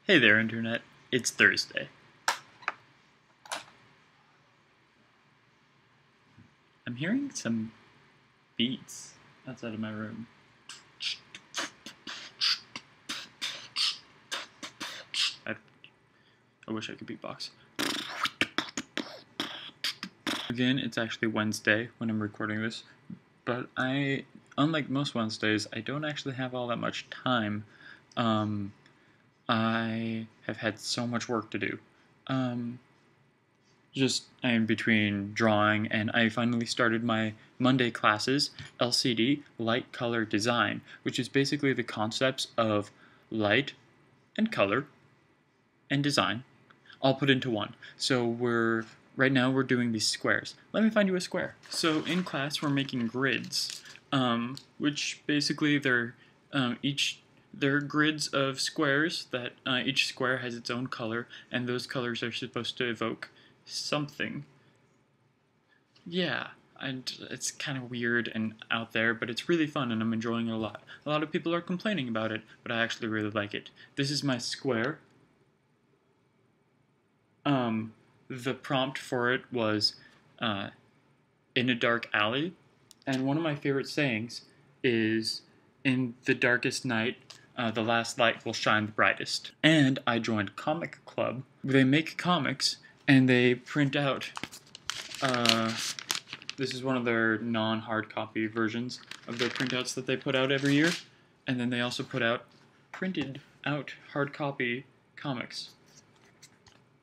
Hey there, Internet. It's Thursday. I'm hearing some beats outside of my room. I wish I could beatbox. Again, it's actually Wednesday when I'm recording this, but unlike most Wednesdays, I don't actually have all that much time. I have had so much work to do. I am between drawing, and I finally started my Monday classes, LCD, Light Color Design, which is basically the concepts of light and color and design all put into one. So right now we're doing these squares. Let me find you a square. So in class we're making grids, which basically they're grids of squares that each square has its own color, and those colors are supposed to evoke something. Yeah, and it's kind of weird and out there, but it's really fun and I'm enjoying it a lot. A lot of people are complaining about it, but I actually really like it. This is my square. The prompt for it was in a dark alley, and one of my favorite sayings is, in the darkest night, the last light will shine the brightest. And I joined Comic Club. They make comics, and they print out, this is one of their non-hard copy versions of their printouts that they put out every year, and then they also put out printed out hard copy comics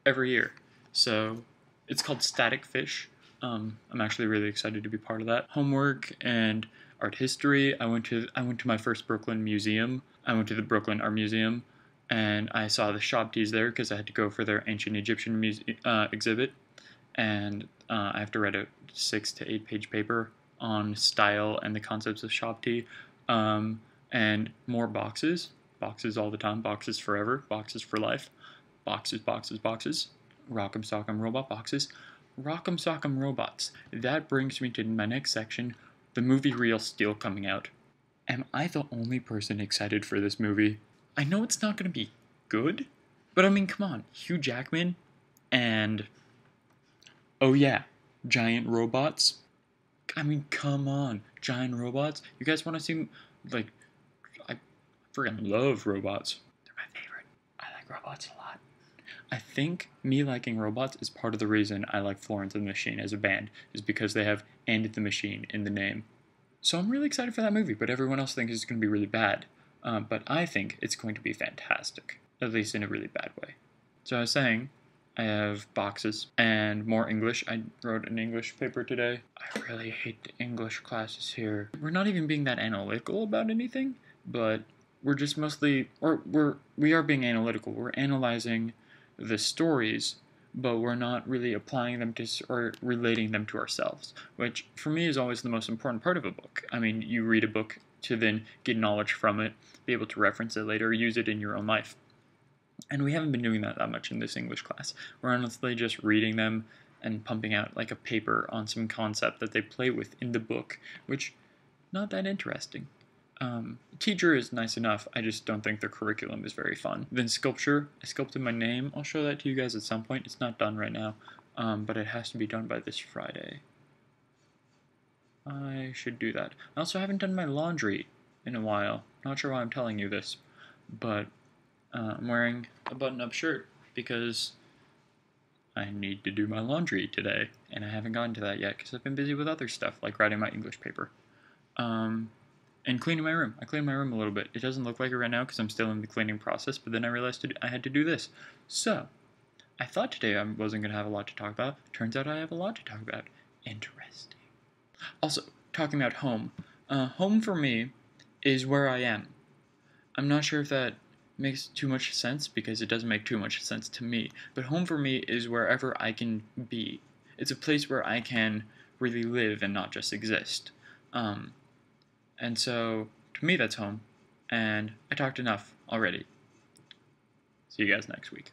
every year. So it's called Static Fish. I'm actually really excited to be part of that. Homework and art history. I went to my first Brooklyn museum. I went to the Brooklyn Art Museum, and I saw the Shabtis there because I had to go for their ancient Egyptian exhibit. And I have to write a 6 to 8 page paper on style and the concepts of Shabti. And more boxes. Boxes all the time. Boxes forever. Boxes for life. Boxes, boxes, boxes. Rock'em Sock'em Robot boxes. Rock'em Sock'em Robots. That brings me to my next section, the movie Real Steel coming out. Am I the only person excited for this movie? I know it's not going to be good, but I mean, come on. Hugh Jackman and... oh yeah, giant robots. I mean, come on. Giant robots? You guys want to see, like... I freaking love robots. They're my favorite. I like robots a lot. I think me liking robots is part of the reason I like Florence and the Machine as a band, is because they have "and the Machine" in the name. So I'm really excited for that movie, but everyone else thinks it's going to be really bad. But I think it's going to be fantastic, at least in a really bad way. So I was saying, I have boxes and more English. I wrote an English paper today. I really hate the English classes here. We're not even being that analytical about anything, but we're just mostly, we are being analytical. We're analyzing the stories, but we're not really applying them to or relating them to ourselves, which for me is always the most important part of a book. I mean, you read a book to then get knowledge from it, be able to reference it later, use it in your own life. And we haven't been doing that much in this English class. We're honestly just reading them and pumping out like a paper on some concept that they play with in the book, which not that interesting. Teacher is nice enough, I just don't think the curriculum is very fun. Then sculpture, I sculpted my name. I'll show that to you guys at some point. It's not done right now, but it has to be done by this Friday. I should do that. I also haven't done my laundry in a while. Not sure why I'm telling you this, but I'm wearing a button-up shirt because I need to do my laundry today, and I haven't gotten to that yet because I've been busy with other stuff, like writing my English paper. And cleaning my room. I cleaned my room a little bit. It doesn't look like it right now because I'm still in the cleaning process, but then I realized I had to do this. So, I thought today I wasn't going to have a lot to talk about. Turns out I have a lot to talk about. Interesting. Also, talking about home. Home for me is where I am. I'm not sure if that makes too much sense because it doesn't make too much sense to me, but home for me is wherever I can be. It's a place where I can really live and not just exist. And so, to me, that's home. And I talked enough already. See you guys next week.